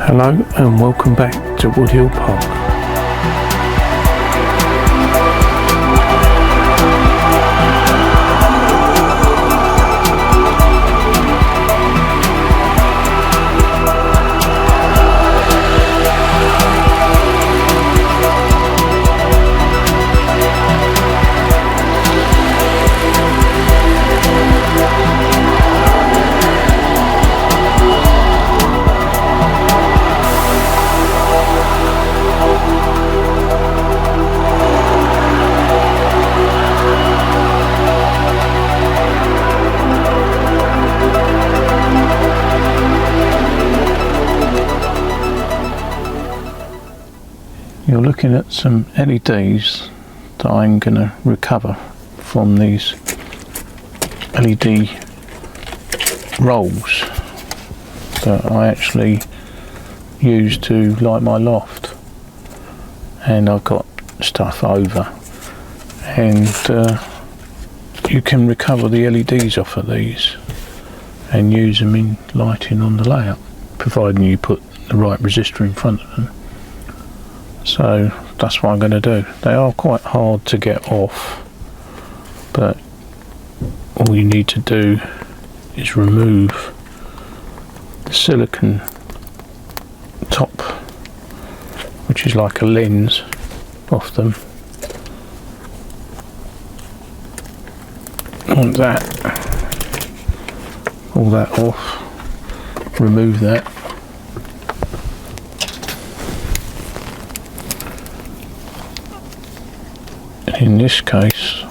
Hello and welcome back to Woodhill Park. You're looking at some LEDs that I'm going to recover from these LED rolls that I actually use to light my loft, and I've got stuff over, and you can recover the LEDs off of these and use them in lighting on the layout, providing you put the right resistor in front of them. So that's what I'm going to do. They are quite hard to get off, but all you need to do is remove the silicone top, which is like a lens, off them. Want that, pull that off, remove that. In this case,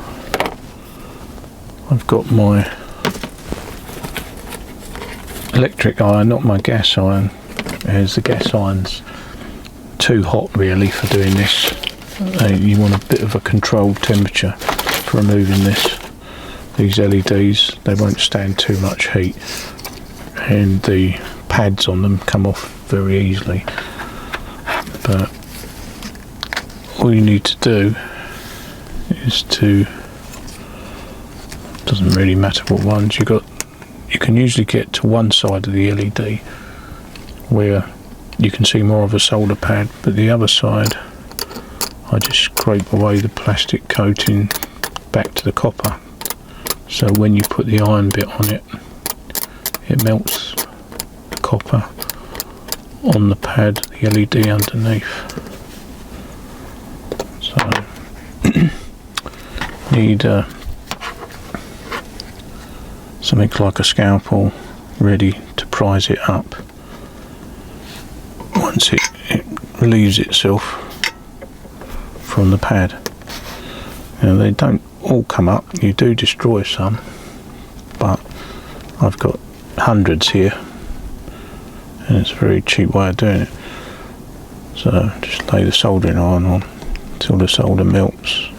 I've got my electric iron, not my gas iron, as the gas iron's too hot really for doing this. You want a bit of a controlled temperature for removing these LEDs. They won't stand too much heat, and the pads on them come off very easily. But all you need to do is doesn't really matter what ones you got. You can usually get to one side of the LED where you can see more of a solder pad, but the other side I just scrape away the plastic coating back to the copper, so when you put the iron bit on it, it melts the copper on the pad, the LED underneath. So need something like a scalpel ready to prise it up once it relieves itself from the pad. Now, they don't all come up, you do destroy some, but I've got hundreds here and it's a very cheap way of doing it. So just lay the soldering iron on until the solder melts.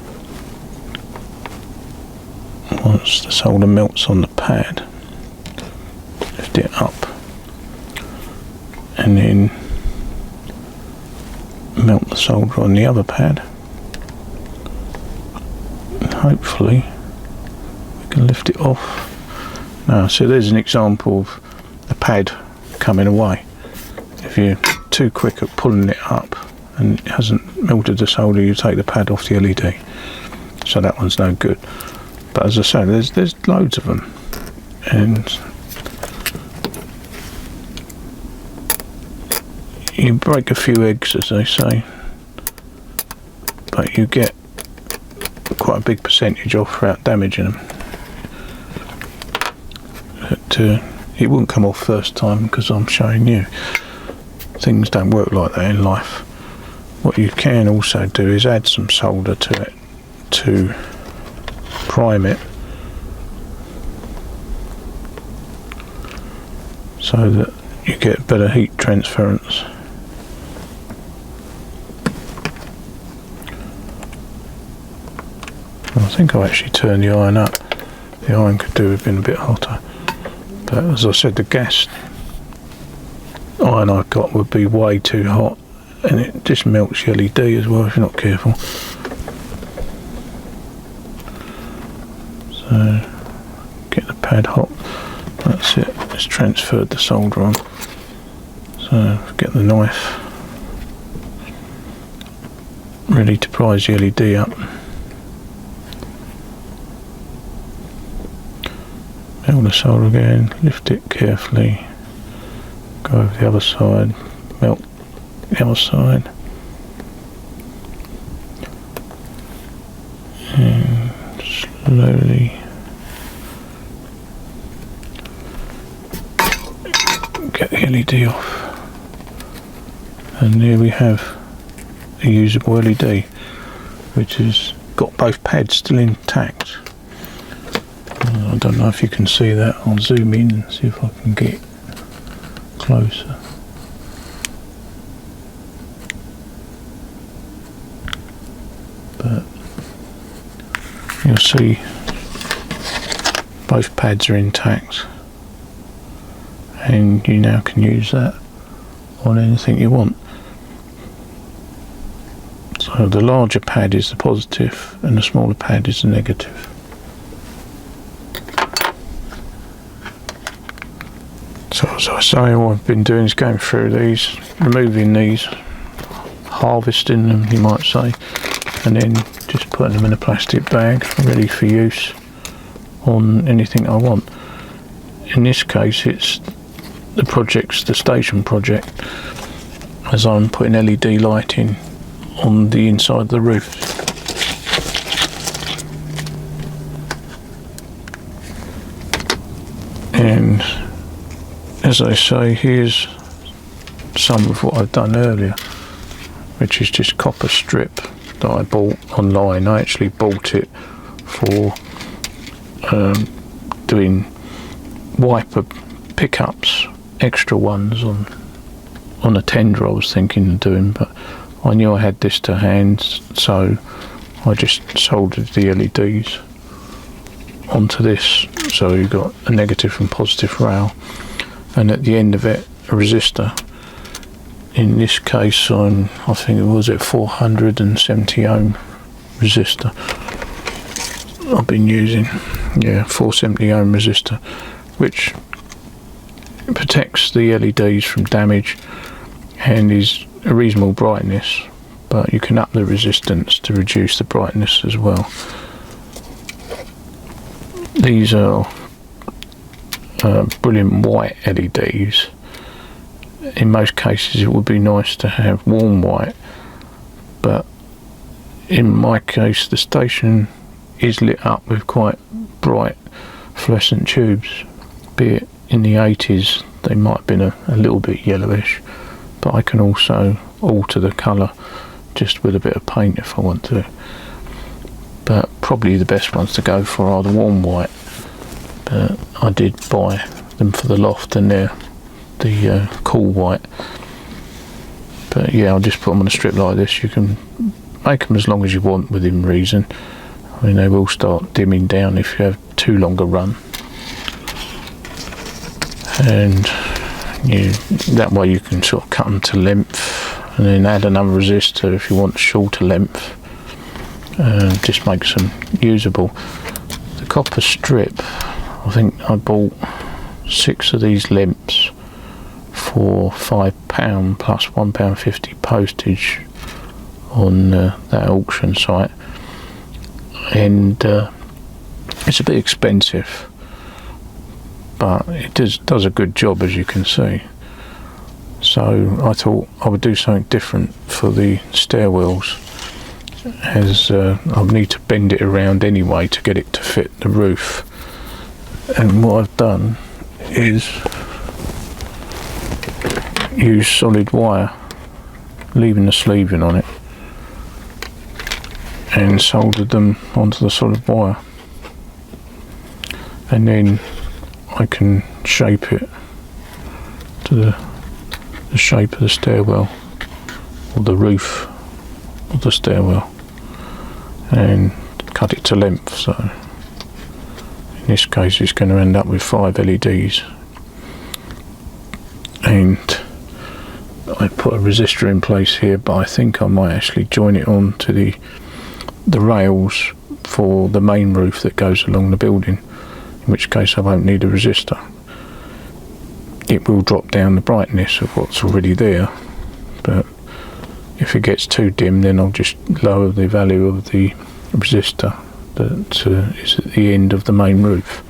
Once the solder melts on the pad, lift it up and then melt the solder on the other pad, and hopefully we can lift it off. Now, so there's an example of the pad coming away. If you're too quick at pulling it up and it hasn't melted the solder, you take the pad off the LED, so that one's no good. But as I say, there's loads of them, and you break a few eggs, as they say, but you get quite a big percentage off without damaging them. But it wouldn't come off first time because I'm showing you. Things don't work like that in life. What you can also do is add some solder to it to prime it, so that you get better heat transference. I think I actually turned the iron up. The iron could do with being a bit hotter, but as I said, the gas iron I've got would be way too hot, and it just melts the LED as well if you're not careful. So get the pad hot. That's it, it's transferred the solder on. So So get the knife ready to prise the LED up. Melt the solder again, lift it carefully, go over the other side, melt the other side, and slowly get the LED off. And there we have a usable LED, which has got both pads still intact. I don't know if you can see that. I'll zoom in and see if I can get closer. But you'll see both pads are intact, and you now can use that on anything you want. So the larger pad is the positive and the smaller pad is the negative. So as I say, all I've been doing is going through these, removing these, harvesting them you might say, and then just putting them in a plastic bag ready for use on anything I want. In this case it's the station project, as I'm putting LED lighting on the inside of the roof. And as I say, here's some of what I've done earlier, which is just copper strip that I bought online. I actually bought it for doing wiper pickups, extra ones on a tender I was thinking of doing, but I knew I had this to hand, so I just soldered the LEDs onto this, so you've got a negative and positive rail, and at the end of it a resistor. In this case I think it was a 470 ohm resistor I've been using. Yeah, 470 ohm resistor, which protects the LEDs from damage and is a reasonable brightness, but you can up the resistance to reduce the brightness as well. These are brilliant white LEDs. In most cases it would be nice to have warm white, but in my case the station is lit up with quite bright fluorescent tubes, be it in the 80s they might have been a little bit yellowish, but I can also alter the colour just with a bit of paint if I want to. But probably the best ones to go for are the warm white, but I did buy them for the loft and they're the cool white. But yeah, I'll just put them on a strip like this. You can make them as long as you want within reason. I mean, they will start dimming down if you have too long a run, and that way you can sort of cut them to length and then add another resistor if you want shorter length, and just makes them usable. The copper strip, I think I bought 6 of these lamps for £5 plus £1.50 postage on that auction site, and it's a bit expensive, but it does a good job, as you can see. So I thought I would do something different for the stairwells, as I'll need to bend it around anyway to get it to fit the roof. And what I've done is use solid wire, leaving the sleeving on it, and soldered them onto the solid wire, and then I can shape it to the shape of the stairwell, or the roof of the stairwell, and cut it to length. So in this case it's going to end up with 5 LEDs, and I put a resistor in place here, but I think I might actually join it on to the rails for the main roof that goes along the building, in which case I won't need a resistor. it will drop down the brightness of what's already there, but if it gets too dim then I'll just lower the value of the resistor that is at the end of the main roof.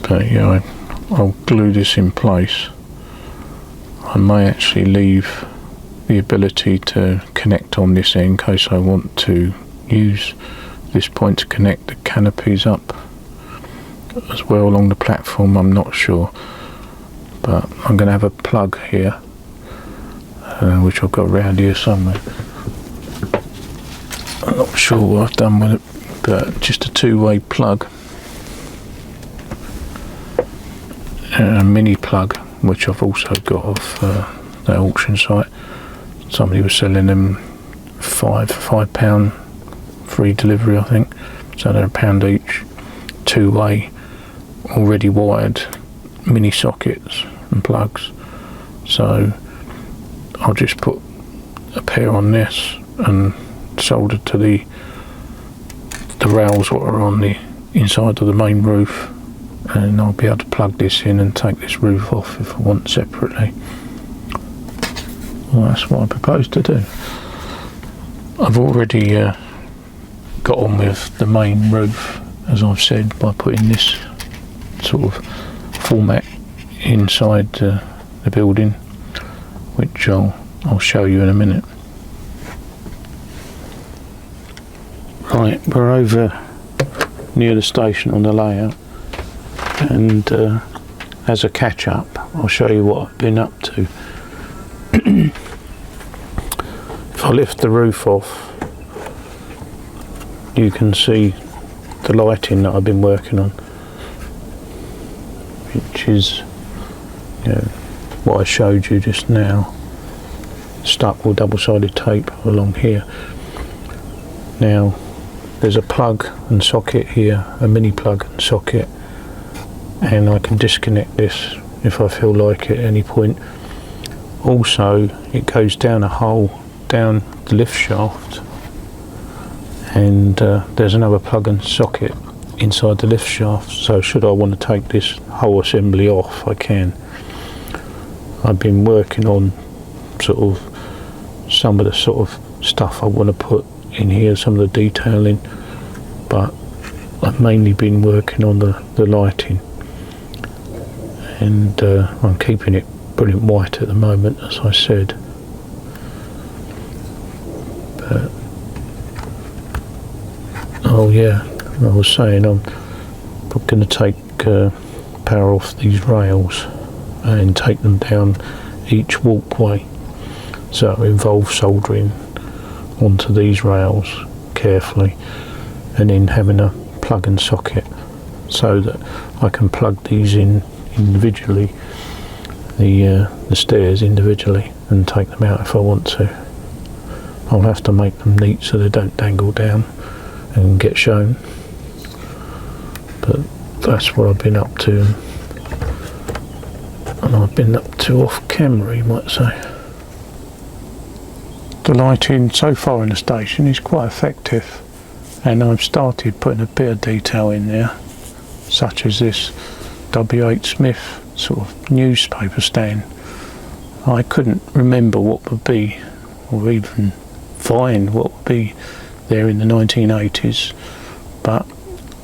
But yeah, I'll glue this in place. I may actually leave the ability to connect on this end in case I want to use this point to connect the canopies up as well along the platform. I'm not sure, but I'm going to have a plug here, which I've got around here somewhere. I'm not sure what I've done with it, but just a two-way plug, a mini plug, which I've also got off that auction site. Somebody was selling them £5 free delivery, I think, so they're £1 each, two-way, already wired mini sockets and plugs. So I'll just put a pair on this and solder to the rails what are on the inside of the main roof, and I'll be able to plug this in and take this roof off if I want separately. Well, that's what I propose to do. I've already got on with the main roof, as I've said, by putting this sort of format inside the building, which I'll show you in a minute. Right, we're over near the station on the layout, and as a catch up I'll show you what I've been up to. If I lift the roof off, you can see the lighting that I've been working on, which is, you know, what I showed you just now, stuck with double-sided tape along here. Now there's a plug and socket here, a mini plug and socket, and I can disconnect this if I feel like it at any point. Also, it goes down a hole down the lift shaft, and there's another plug and socket inside the lift shaft, so should I want to take this whole assembly off, I can. I've been working on sort of some of the sort of stuff I want to put in here, some of the detailing, but I've mainly been working on the lighting, and I'm keeping it brilliant white at the moment, as I said. But oh yeah, I was saying I'm going to take power off these rails and take them down each walkway, so it involves soldering onto these rails carefully, and then having a plug and socket so that I can plug these in individually, the stairs individually, and take them out if I want to. I'll have to make them neat so they don't dangle down and get shown, but that's what I've been up to, and I've been up to off camera, you might say. The lighting so far in the station is quite effective, and I've started putting a bit of detail in there, such as this W.H. Smith sort of newspaper stand. I couldn't remember what would be, or even find what would be there in the 1980s, but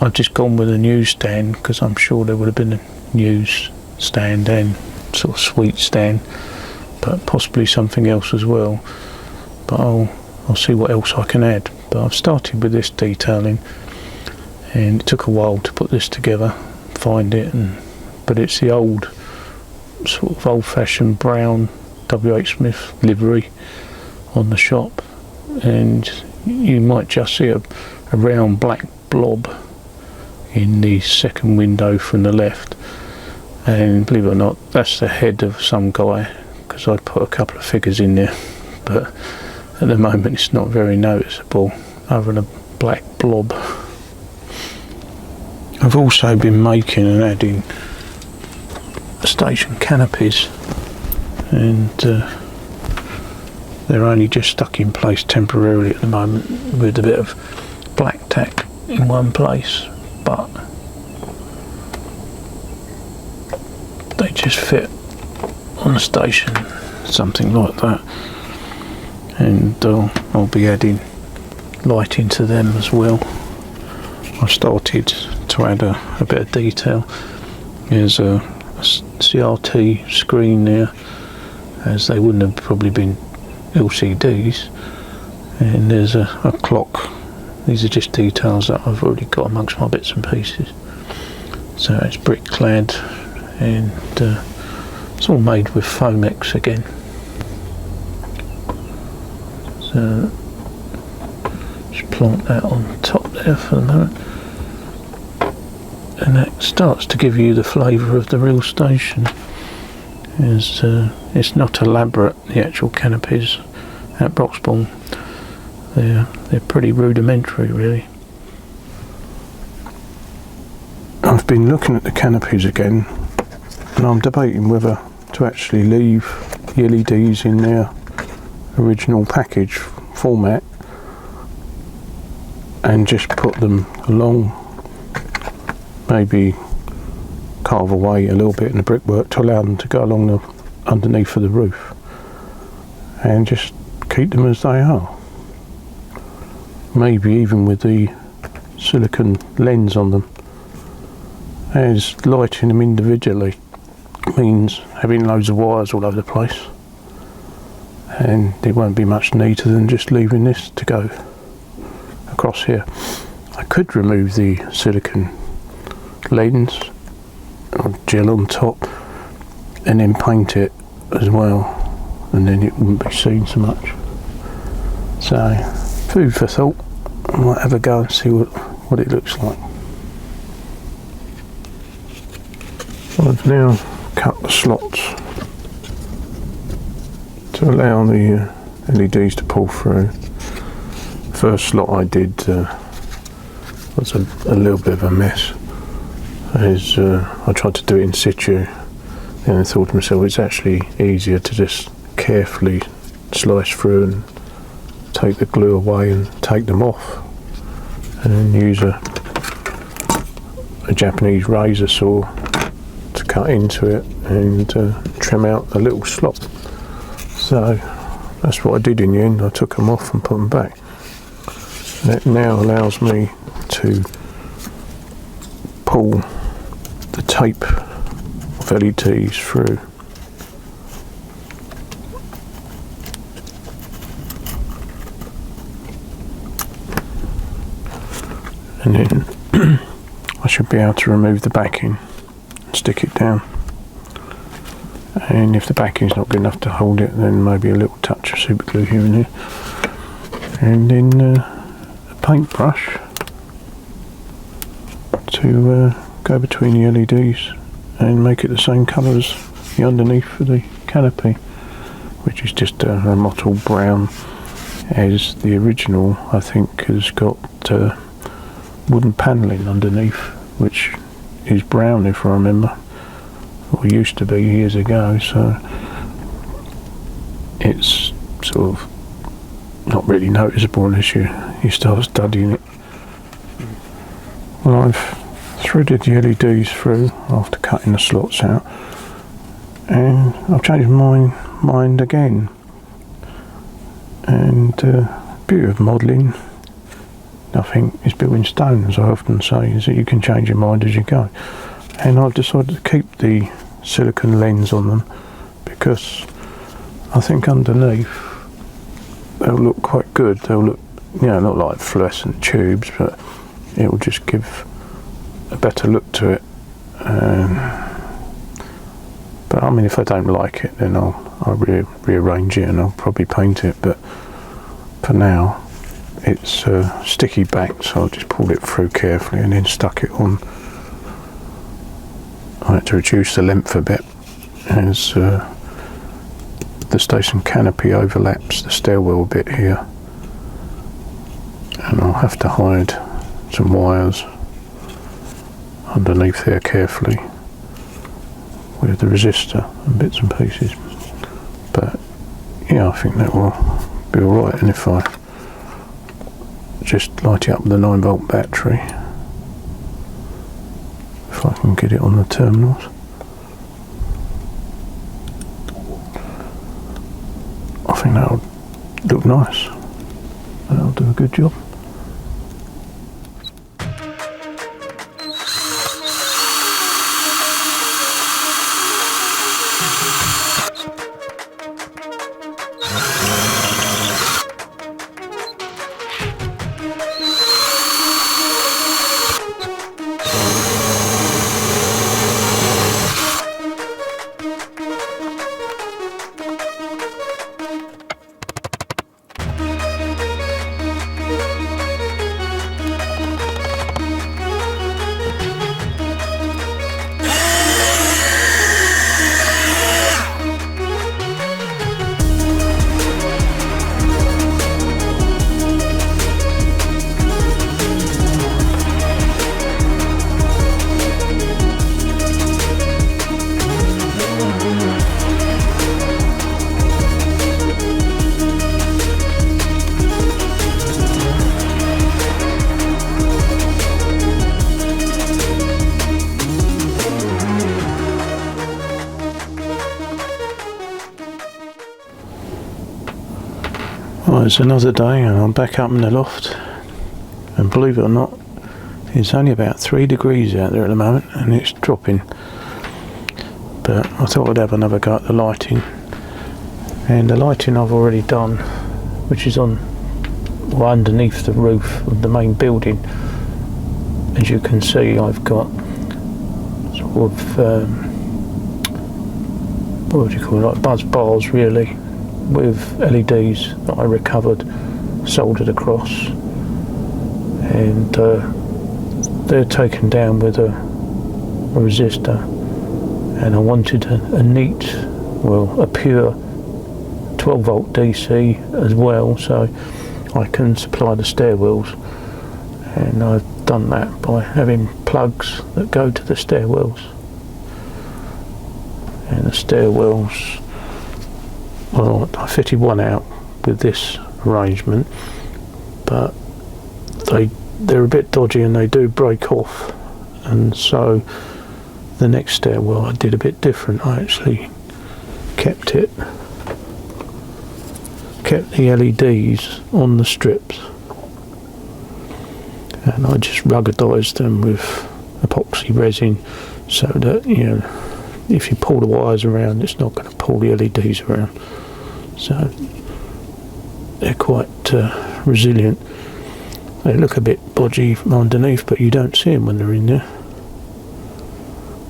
I've just gone with a newsstand because I'm sure there would have been a news stand and sort of sweet stand, but possibly something else as well. But I'll see what else I can add. But I've started with this detailing, and it took a while to put this together, find it, but it's the old sort of old-fashioned brown W.H. Smith livery on the shop, and you might just see a round black blob in the second window from the left, and believe it or not, that's the head of some guy, because I put a couple of figures in there, but at the moment it's not very noticeable other than a black blob. I've also been making and adding station canopies, and they're only just stuck in place temporarily at the moment with a bit of black tack in one place, but just fit on the station, something like that, and I'll be adding lighting to them as well. I've started to add a bit of detail. There's a CRT screen there, as they wouldn't have probably been LCDs, and there's a clock. These are just details that I've already got amongst my bits and pieces. So it's brick clad, and it's all made with Foamex again. So just plant that on top there for the moment, and that starts to give you the flavour of the real station. It's not elaborate, the actual canopies at Broxbourne. They're pretty rudimentary, really. I've been looking at the canopies again, and I'm debating whether to actually leave the LEDs in their original package format and just put them along, maybe carve away a little bit in the brickwork to allow them to go along the underneath of the roof, and just keep them as they are. Maybe even with the silicone lens on them, as lighting them individually means having loads of wires all over the place, and it won't be much neater than just leaving this to go across here. I could remove the silicone lens or gel on top and then paint it as well, and then it wouldn't be seen so much. So food for thought. I might have a go and see what it looks like. I've now cut the slots to allow the LEDs to pull through. First slot I did was a little bit of a mess, as I tried to do it in situ, and I thought to myself it's actually easier to just carefully slice through and take the glue away and take them off, and then use a Japanese razor saw to cut into it and trim out the little slot. So that's what I did in the end. I took them off and put them back. That now allows me to pull the tape of LEDs through. And then I should be able to remove the backing and stick it down. And if the backing's not good enough to hold it, then maybe a little touch of super glue here and there. And then a paintbrush to go between the LEDs and make it the same colour as the underneath of the canopy, which is just a mottled brown, as the original I think has got wooden panelling underneath, which is brown if I remember, or used to be years ago, so it's sort of not really noticeable unless you start studying it. Well, I've threaded the LEDs through after cutting the slots out, and I've changed my mind again. And beauty of modelling, nothing is built in stone, as I often say, is that you can change your mind as you go. And I've decided to keep the silicone lens on them because I think underneath they'll look quite good. They'll look, not like fluorescent tubes, but it will just give a better look to it. But I mean, if I don't like it, then I'll rearrange it and I'll probably paint it. But for now, it's sticky back, so I'll just pull it through carefully and then stuck it on. I had to reduce the length a bit, as the station canopy overlaps the stairwell a bit here, and I'll have to hide some wires underneath there carefully with the resistor and bits and pieces. But yeah, I think that will be alright. And if I just light it up with a 9-volt battery, if I can get it on the terminals, think that'll look nice. That'll do a good job. Well, it's another day and I'm back up in the loft, and believe it or not, it's only about 3 degrees out there at the moment and it's dropping, but I thought I'd have another go at the lighting. And the lighting I've already done, which is on, well, underneath the roof of the main building. As you can see, I've got sort of what do you call it, like buzz bars really, with LEDs that I recovered, soldered across, and they're taken down with a resistor. And I wanted a neat, well, a pure 12 volt DC as well, so I can supply the stairwells. And I've done that by having plugs that go to the stairwells. And the stairwells, well, I fitted one out with this arrangement, but they're a bit dodgy and they do break off, and so the next stairwell I did a bit different. I actually kept the LEDs on the strips, and I just ruggedised them with epoxy resin so that, you know, if you pull the wires around, it's not going to pull the LEDs around. So they're quite resilient. They look a bit bodgy from underneath, but you don't see them when they're in there.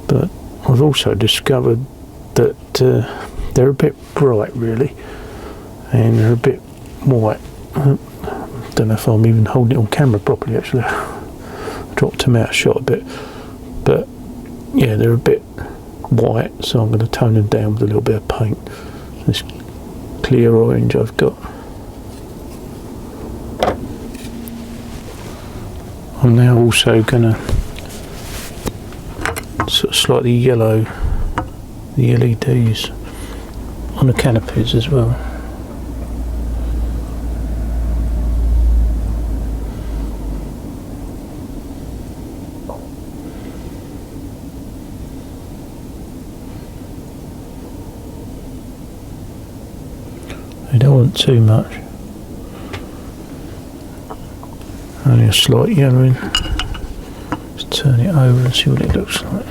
But I've also discovered that they're a bit bright really, and they're a bit white. I don't know if I'm even holding it on camera properly actually. I dropped them out of shot a bit, but yeah, they're a bit white, so I'm going to tone them down with a little bit of paint. This clear orange I've got. I'm now also going to sort of slightly yellow the LEDs on the canopies as well. I don't want too much, only a slight yellowing. Let's turn it over and see what it looks like.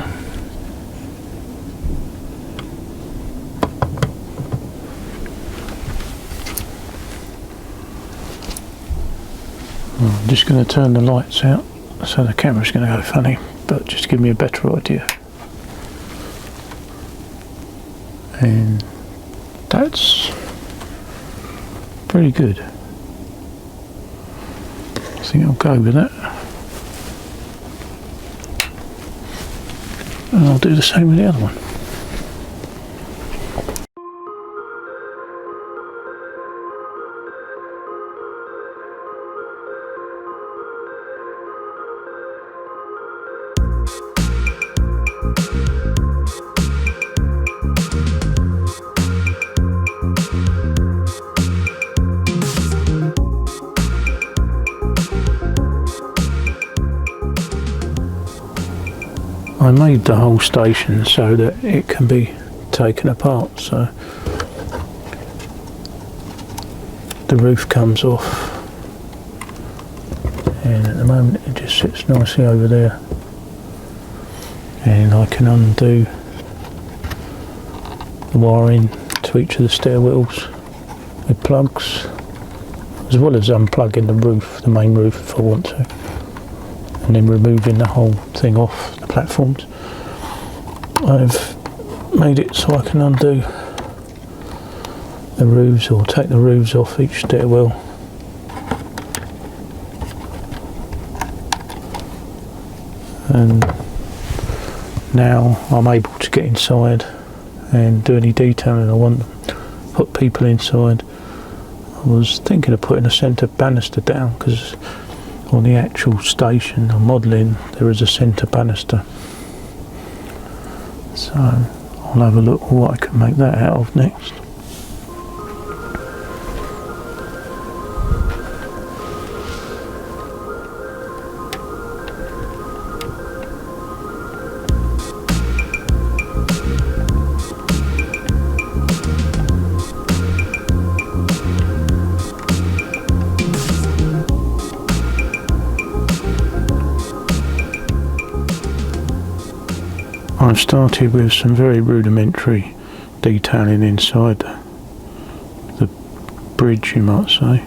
I'm just going to turn the lights out, so the camera's going to go funny, but just to give me a better idea. And that's pretty good. I think I'll go with that. And I'll do the same with the other one. I made the whole station so that it can be taken apart, so the roof comes off, and at the moment it just sits nicely over there, and I can undo the wiring to each of the stairwells with plugs, as well as unplugging the roof, the main roof if I want to, and then removing the whole thing off the platforms. I've made it so I can undo the roofs, or take the roofs off each stairwell, and now I'm able to get inside and do any detailing I want, put people inside. I was thinking of putting a centre banister down, because on the actual station I'm modelling there is a centre banister, so I'll have a look at what I can make that out of next. I've started with some very rudimentary detailing inside the bridge, you might say,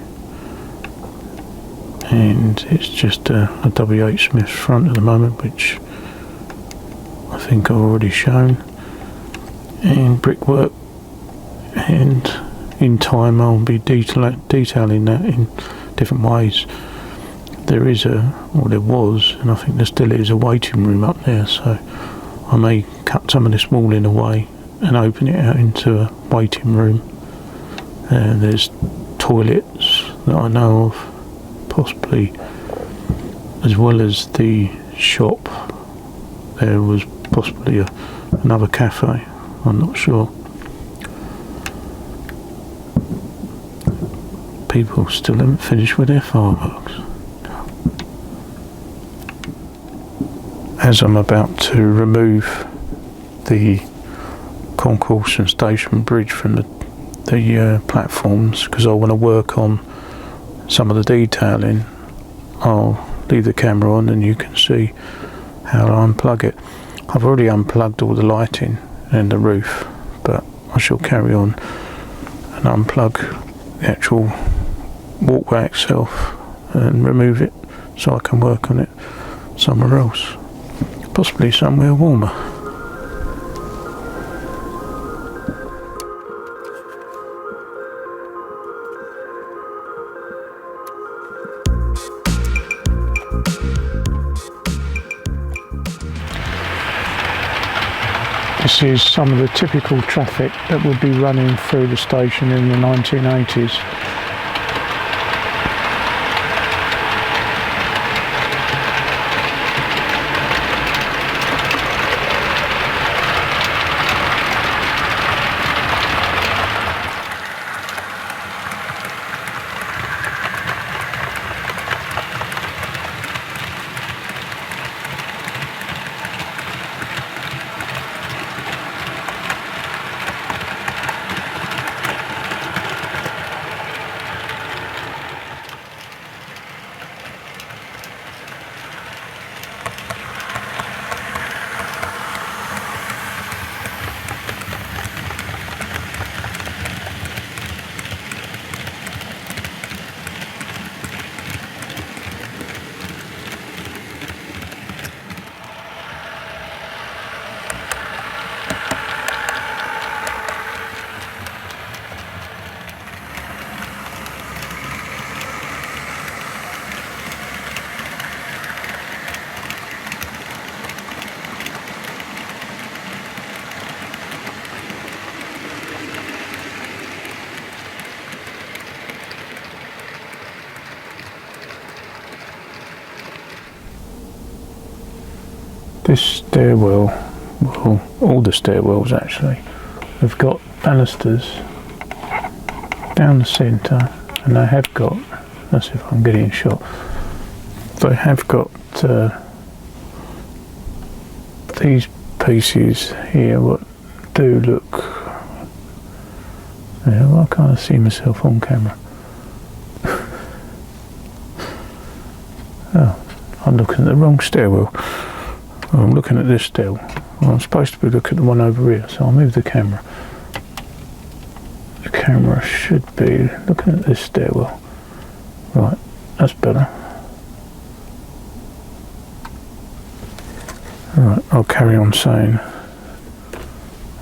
and it's just a W.H. Smith front at the moment, which I think I've already shown, and brickwork, and in time I'll be detailing that in different ways. There was, and I think there still is, a waiting room up there, so I may cut some of this walling away and open it out into a waiting room. And there's toilets that I know of, possibly, as well as the shop. There was possibly another cafe, I'm not sure. People still haven't finished with their fireworks. As I'm about to remove the concourse and station bridge from the platforms, because I want to work on some of the detailing, I'll leave the camera on and you can see how I unplug it. I've already unplugged all the lighting and the roof, but I shall carry on and unplug the actual walkway itself and remove it so I can work on it somewhere else. Possibly somewhere warmer. This is some of the typical traffic that would be running through the station in the 1980s. This stairwell, well, all the stairwells actually, have got banisters down the centre, and they have got, let's see if I'm getting a shot, they have got these pieces here what do look, yeah, well, I can't see myself on camera, I'm looking at the wrong stairwell. I'm looking at this stairwell. Well, I'm supposed to be looking at the one over here, so I'll move the camera. The camera should be looking at this stairwell. Right, that's better. Right, I'll carry on saying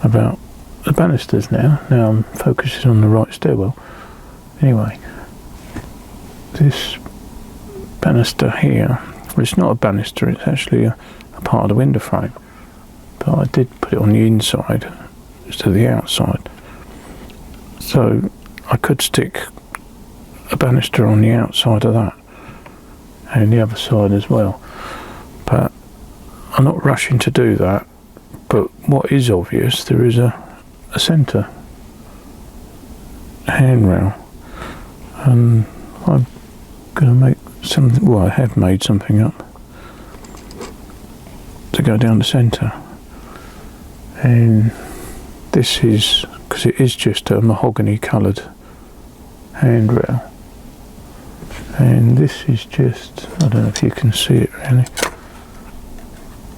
about the banisters now. Now I'm focusing on the right stairwell. Anyway, this banister here, well, it's not a banister, it's actually a part of the window frame. But I did put it on the inside instead of the outside. So I could stick a banister on the outside of that and the other side as well. But I'm not rushing to do that. But what is obvious, there is a centre handrail, and I'm going to make something, well, I have made something up to go down the centre, and this is, because it is just a mahogany coloured handrail, and this is just, I don't know if you can see it really,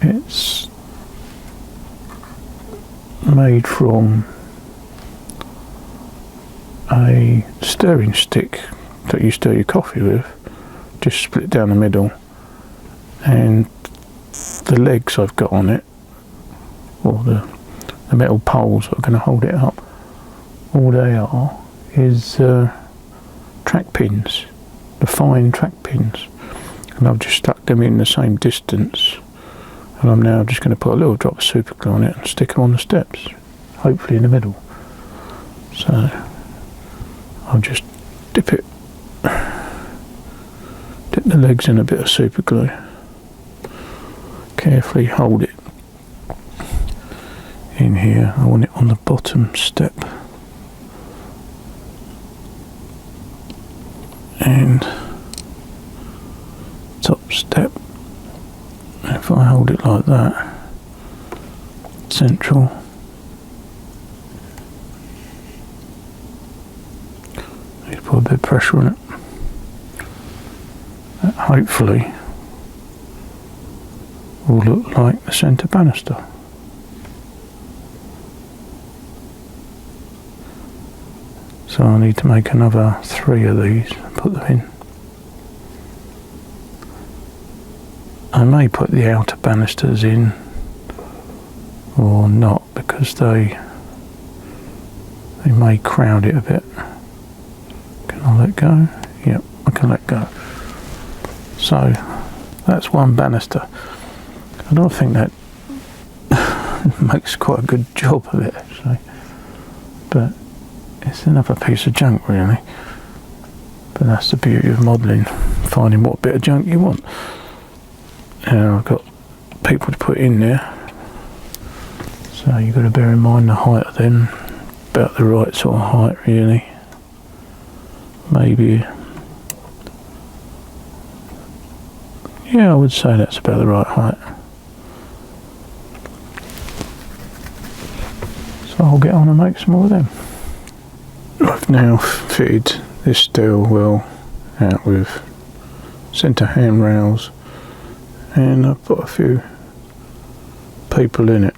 it's made from a stirring stick that you stir your coffee with, just split down the middle, and the legs I've got on it, or the metal poles that are going to hold it up, all they are is track pins, the fine track pins, and I've just stuck them in the same distance, and I'm now just going to put a little drop of super glue on it and stick them on the steps, hopefully in the middle. So I'll just dip the legs in a bit of super glue, carefully hold it in here. I want it on the bottom step, and top step. If I hold it like that, central, need to put a bit of pressure on it. That hopefully will look like the centre banister. So I need to make another 3 of these and put them in. I may put the outer banisters in or not, because they may crowd it a bit. Can I let go? Yep, I can let go. So that's one banister. I don't think that makes quite a good job of it actually, but it's another piece of junk really. But that's the beauty of modelling, finding what bit of junk you want. Now I've got people to put in there, so you've got to bear in mind the height of them, about the right sort of height really. Maybe, yeah, I would say that's about the right height. So I'll get on and make some more of them. I've now fitted this stairwell out with centre handrails, and I've put a few people in it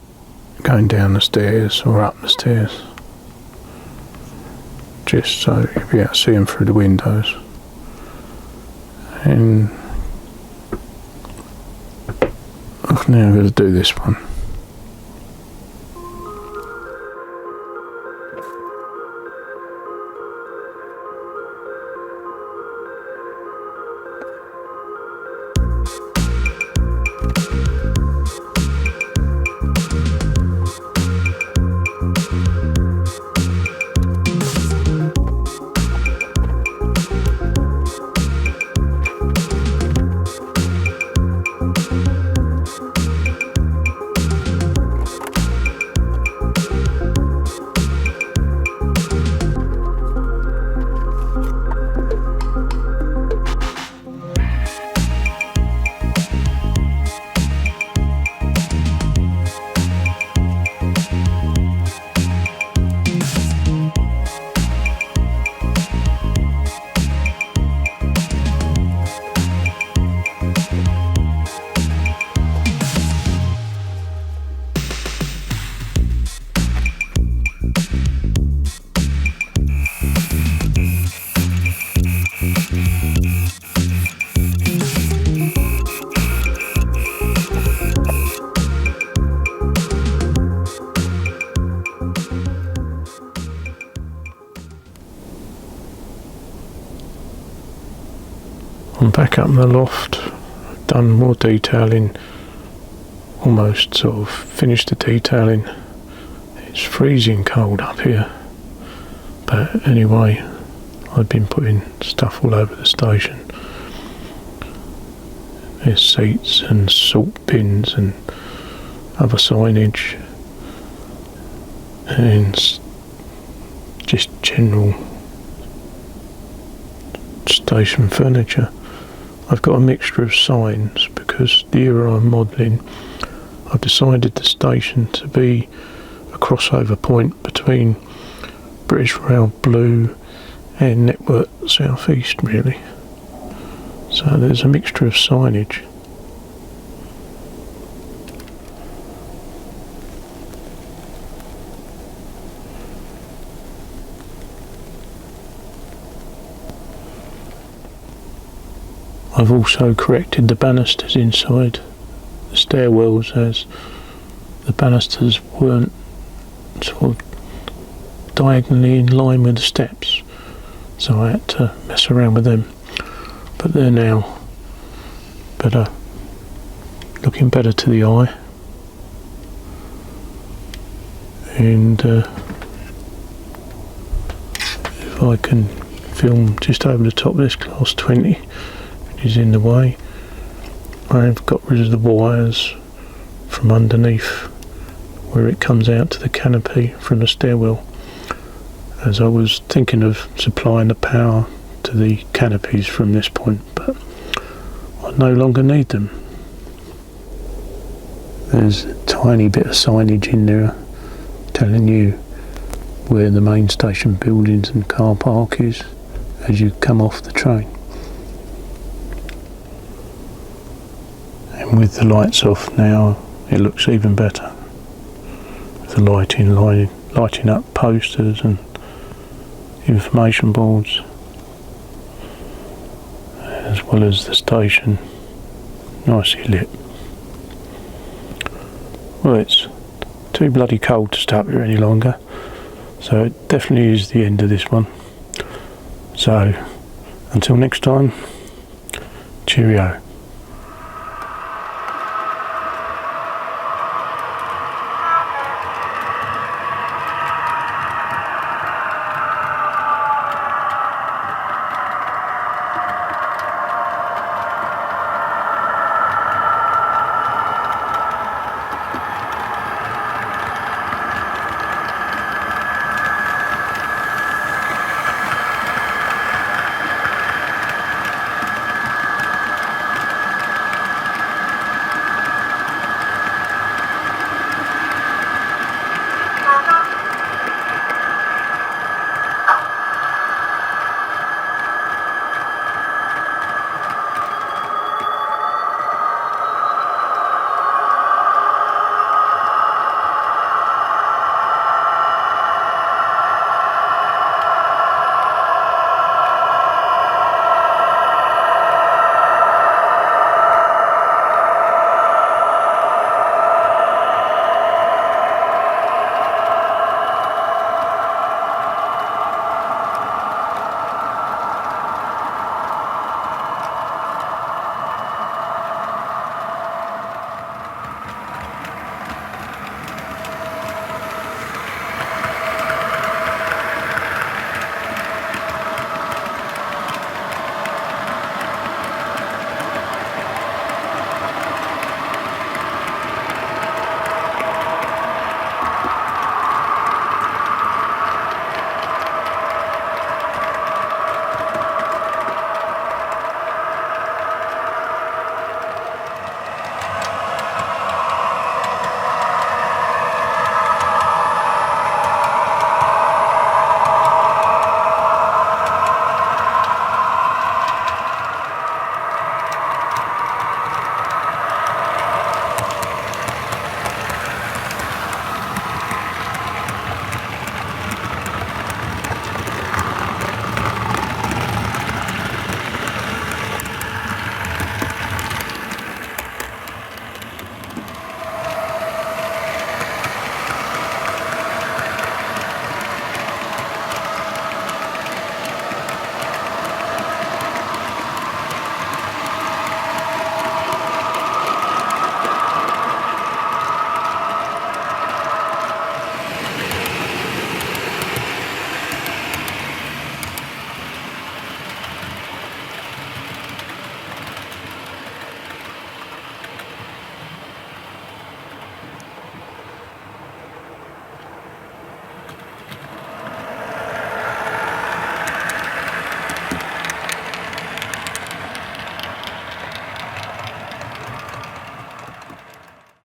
going down the stairs or up the stairs, just so you'll be able to see them through the windows. And I've now got to do this one. I'm back up in the loft. I've done more detailing, almost sort of finished the detailing. It's freezing cold up here, but anyway, I've been putting stuff all over the station. There's seats and salt bins and other signage and just general station furniture. I've got a mixture of signs because the era I'm modelling, I've decided the station to be a crossover point between British Rail Blue and Network South East, really. So there's a mixture of signage. I've also corrected the banisters inside the stairwells, as the banisters weren't sort of diagonally in line with the steps, so I had to mess around with them, but they're now better, looking better to the eye. And if I can film just over the top of this class 20, is in the way, I've got rid of the wires from underneath where it comes out to the canopy from the stairwell, as I was thinking of supplying the power to the canopies from this point, but I no longer need them. There's a tiny bit of signage in there telling you where the main station buildings and car park is as you come off the train. And with the lights off now, it looks even better. With the lighting up posters and information boards, as well as the station nicely lit. Well, it's too bloody cold to stay up here any longer, so it definitely is the end of this one. So until next time, cheerio.